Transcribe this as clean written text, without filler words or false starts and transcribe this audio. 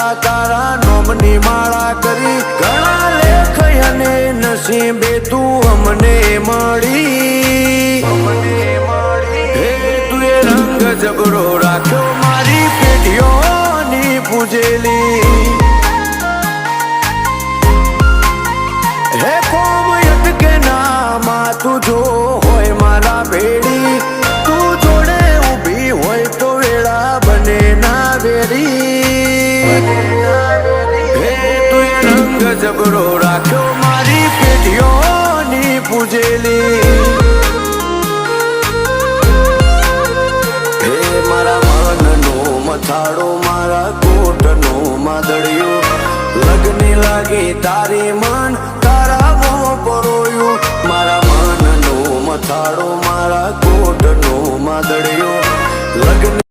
પેલા તારા નોમની માળા કરી ઘણા લેખ અને નસીબે તું અમને મળી હે તું એ રંગ જબરો રાખ્યો મારી પેઢીઓની પૂજેલી હે કોમયત કે નામાં તું જો હોય મારા ભેડી તું જોડે ઊભી હોય તો વેળા બને ના વેરી હે તું એ રંગ જબરો રાખ્યો મારી પેઢીઓની પૂજેલી હે મારા મનનો મથાળો મારા કોટનો માદળિયો લગની લાગી તારી મન તારા મોં પરોયું મારા મનનો મથાળો મારા કોટનો માદળિયો લગની